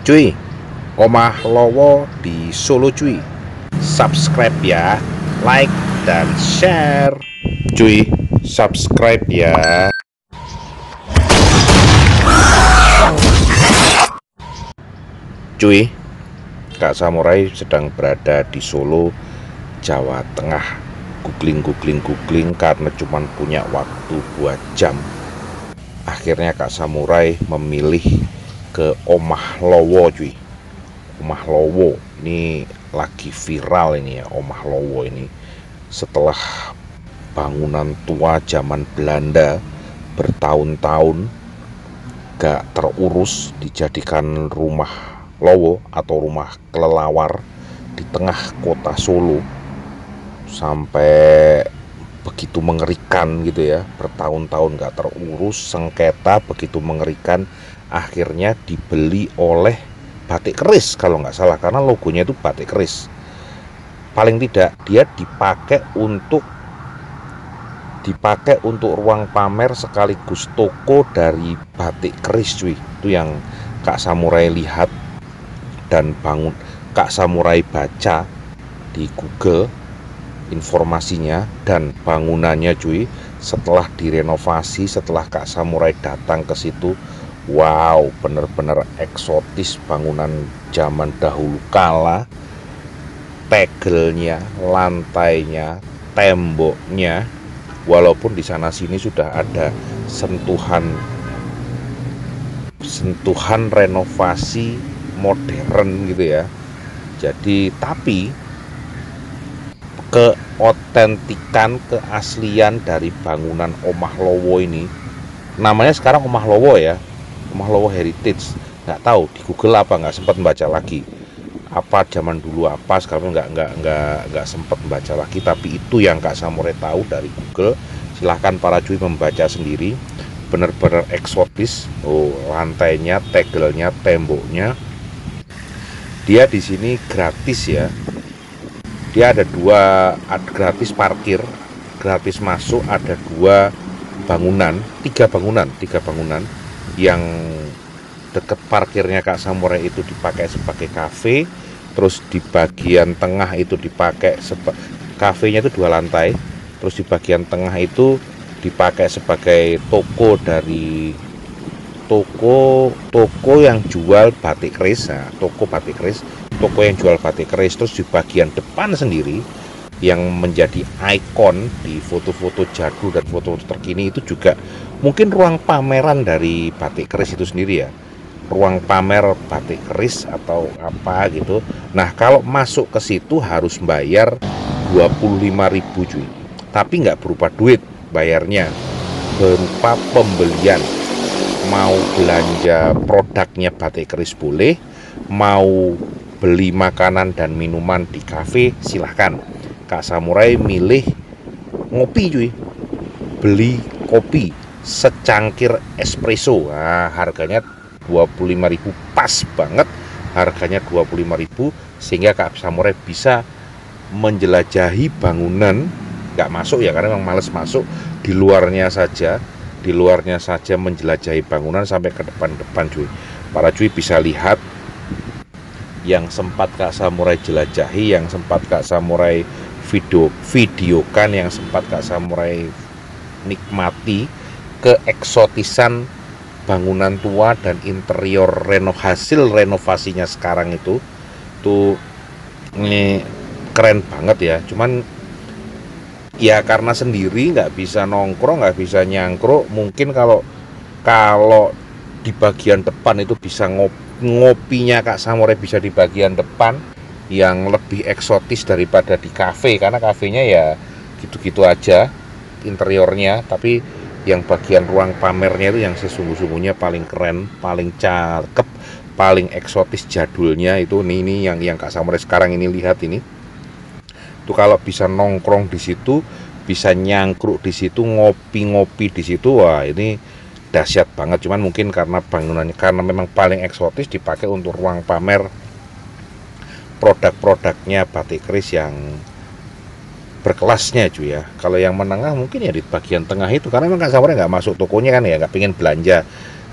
Cuy, Omah Lowo di Solo cuy. Subscribe ya, like dan share. Cuy, subscribe ya. Cuy, Kak Samurai sedang berada di Solo, Jawa Tengah. Googling karena cuman punya waktu 2 jam. Akhirnya Kak Samurai memilih ke Omah Lowo cuy. Omah Lowo ini lagi viral ini ya, Omah Lowo ini. Setelah bangunan tua zaman Belanda bertahun-tahun gak terurus, dijadikan rumah Lowo atau rumah kelelawar di tengah kota Solo. Sampai begitu mengerikan gitu ya, bertahun-tahun gak terurus, sengketa begitu mengerikan. Akhirnya dibeli oleh Batik Keris kalau nggak salah, karena logonya itu Batik Keris. Paling tidak dia dipakai untuk ruang pamer sekaligus toko dari Batik Keris cuy. Itu yang Kak Samurai lihat dan Kak Samurai baca di Google informasinya dan bangunannya cuy. Setelah direnovasi, setelah Kak Samurai datang ke situ, wow, bener-bener eksotis bangunan zaman dahulu kala. Tegelnya, lantainya, temboknya, walaupun di sana sini sudah ada sentuhan renovasi modern gitu ya. Jadi tapi keotentikan, keaslian dari bangunan Omah Lowo ini, namanya sekarang Omah Lowo ya, Omah Lowo Heritage. Nggak tahu di Google apa, nggak sempat membaca lagi apa zaman dulu apa, sekarang nggak sempat membaca lagi. Tapi itu yang Kak Samurai tahu dari Google. Silahkan para cuy membaca sendiri. Bener-bener eksotis. Oh, lantainya, tegelnya, temboknya. Dia di sini gratis ya. Dia ada gratis parkir, gratis masuk. Ada tiga bangunan yang deket parkirnya Kak Samurai itu dipakai sebagai kafe. Terus di bagian tengah itu dipakai kafenya itu 2 lantai. Terus di bagian tengah itu dipakai sebagai toko dari toko yang jual batik keris. Nah, toko yang jual batik keris. Terus di bagian depan sendiri yang menjadi ikon di foto-foto jadul dan foto-foto terkini itu juga mungkin ruang pameran dari batik keris itu sendiri ya, ruang pamer batik keris atau apa gitu. Nah, kalau masuk ke situ harus bayar 25.000 cuy, tapi nggak berupa duit, bayarnya berupa pembelian. Mau belanja produknya batik keris boleh, mau beli makanan dan minuman di kafe silahkan. Kak Samurai milih ngopi cuy, beli kopi secangkir espresso. Nah, harganya 25.000, pas banget harganya 25.000, sehingga Kak Samurai bisa menjelajahi bangunan. Nggak masuk ya, karena memang males masuk, di luarnya saja menjelajahi bangunan sampai ke depan cuy. Para cuy bisa lihat yang sempat Kak Samurai jelajahi, yang sempat Kak Samurai videokan, yang sempat Kak Samurai nikmati keeksotisan bangunan tua dan interior hasil renovasinya sekarang itu tuh ini keren banget ya. Cuman ya karena sendiri nggak bisa nongkrong, nggak bisa nyangkruk. Mungkin kalau di bagian depan itu bisa ngopinya Kak Samurai bisa di bagian depan, yang lebih eksotis daripada di kafe, karena kafenya ya gitu-gitu aja interiornya. Tapi yang bagian ruang pamernya itu yang sesungguh-sungguhnya paling keren, paling cakep, paling eksotis jadulnya itu. Ini yang Kak Samurai sekarang ini lihat ini. Itu kalau bisa nongkrong di situ, bisa nyangkruk di situ, ngopi-ngopi di situ, wah ini dahsyat banget. Cuman mungkin karena bangunannya, karena memang paling eksotis, dipakai untuk ruang pamer produk-produknya batik keris yang berkelasnya cuy ya. Kalau yang menengah mungkin ya di bagian tengah itu, karena memang Kak Samurai nggak masuk tokonya kan ya, nggak pengen belanja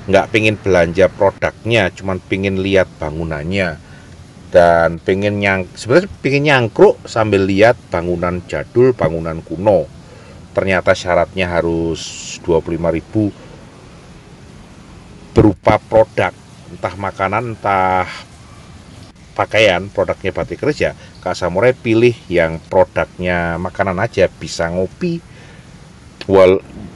nggak pengen belanja produknya, cuman pengen lihat bangunannya dan sebenarnya pengen nyangkruk sambil lihat bangunan jadul, bangunan kuno. Ternyata syaratnya harus 25.000 berupa produk, entah makanan, entah pakaian. Produknya Batik Keris ya Kak Samurai pilih yang produknya makanan aja. Bisa ngopi,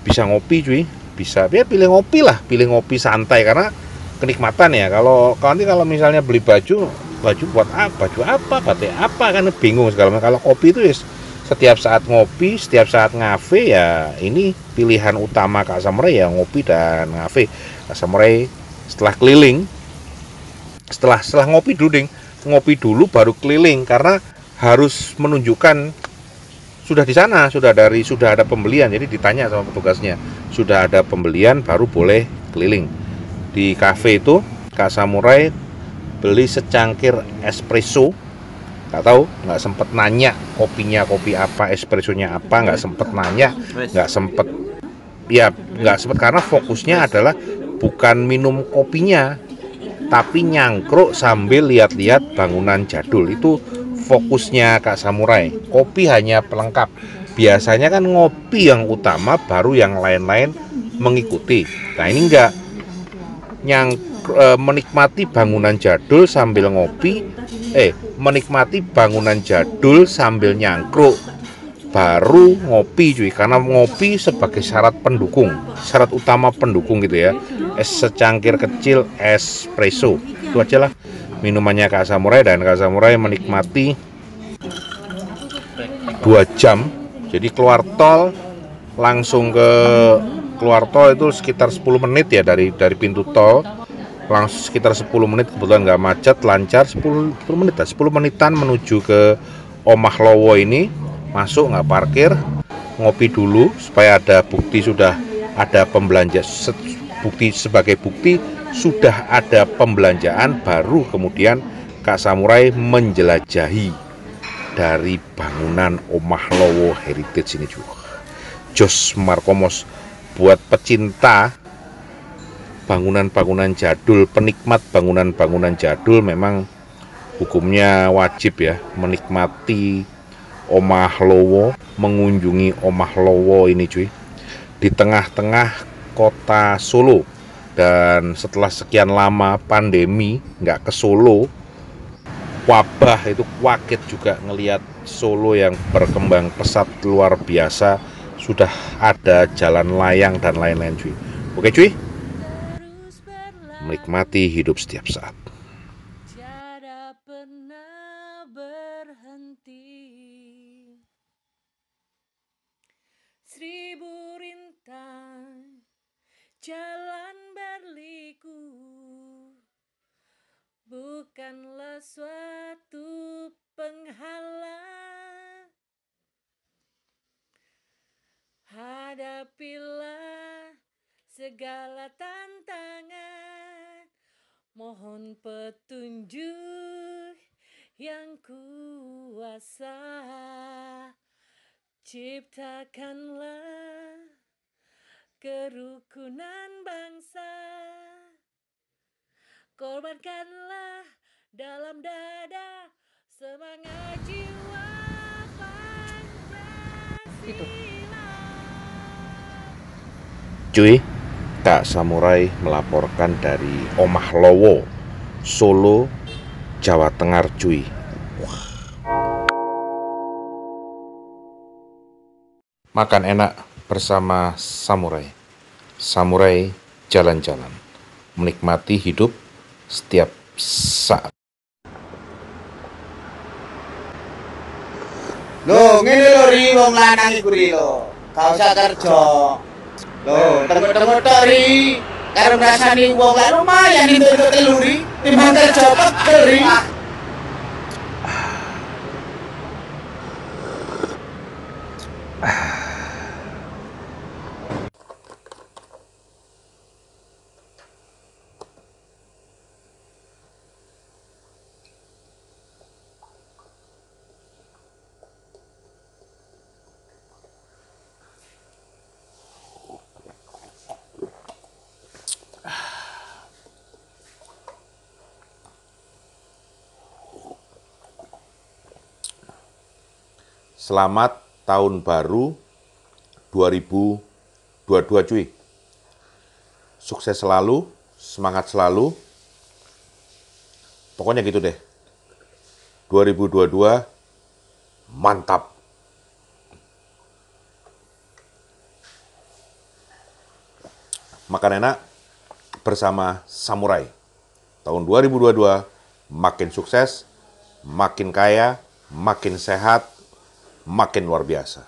bisa ngopi cuy, bisa ya pilih ngopi lah, pilih ngopi santai karena kenikmatan ya. Kalau misalnya beli baju buat apa, baju apa, batik apa, kan bingung segala macam. Kalau kopi itu ya setiap saat ngopi, setiap saat ngafe, ya ini pilihan utama Kak Samurai ya, ngopi dan ngafe. Kak Samurai setelah keliling, setelah ngopi dulu ding, ngopi dulu baru keliling karena harus menunjukkan sudah di sana, sudah ada pembelian. Jadi ditanya sama petugasnya, sudah ada pembelian baru boleh keliling. Di kafe itu Kak Samurai beli secangkir espresso. Nggak sempet nanya kopinya kopi apa, espressonya apa, nggak sempet nanya, nggak sempet karena fokusnya adalah bukan minum kopinya, tapi nyangkruk sambil lihat-lihat bangunan jadul. Itu fokusnya Kak Samurai. Kopi hanya pelengkap. Biasanya kan ngopi yang utama, baru yang lain-lain mengikuti. Nah ini enggak, menikmati bangunan jadul sambil ngopi, menikmati bangunan jadul sambil nyangkruk, baru ngopi cuy. Karena ngopi sebagai syarat pendukung, syarat utama pendukung gitu ya. Secangkir kecil espresso, itu aja lah minumannya Kak Samurai. Dan Kak Samurai menikmati 2 jam. Jadi keluar tol itu sekitar 10 menit ya, dari pintu tol langsung sekitar 10 menit, kebetulan nggak macet, lancar. 10 menitan menuju ke Omah Lowo ini. Masuk, nggak parkir, ngopi dulu supaya ada bukti sudah ada sebagai bukti sudah ada pembelanjaan, baru kemudian Kak Samurai menjelajahi dari bangunan Omah Lowo Heritage ini juga. Jos Markomos, buat pecinta bangunan-bangunan jadul, penikmat bangunan-bangunan jadul, memang hukumnya wajib ya menikmati Omah Lowo, mengunjungi Omah Lowo ini cuy, di tengah-tengah kota Solo. Dan setelah sekian lama pandemi nggak ke Solo, wabah itu kaget juga ngelihat Solo yang berkembang pesat luar biasa, sudah ada jalan layang dan lain-lain cuy. Oke cuy, menikmati hidup setiap saat. Tiada pernah berhenti. Seribu rintang jalan berliku, bukanlah suatu penghalang. Hadapilah segala tantangan, mohon petunjuk yang kuasa. Ciptakanlah kerukunan bangsa, korbankanlah dalam dada semangat jiwa Pancasila. Cuy, Kak Samurai melaporkan dari Omah Lowo, Solo, Jawa Tengah cuy. Makan enak bersama Samurai. Samurai jalan-jalan, menikmati hidup setiap saat. Lho, ngene lho ri wong lanang iku ri lho. Gak usah kerja. Lho, tengok-tengok tok ri. Karo ngrasani wong lek lumayan entuk telu ri, timbang kerja pegel ri. Selamat tahun baru 2022 cuy. Sukses selalu, semangat selalu. Pokoknya gitu deh. 2022 mantap. Makan enak bersama Samurai. Tahun 2022 makin sukses, makin kaya, makin sehat, makin luar biasa.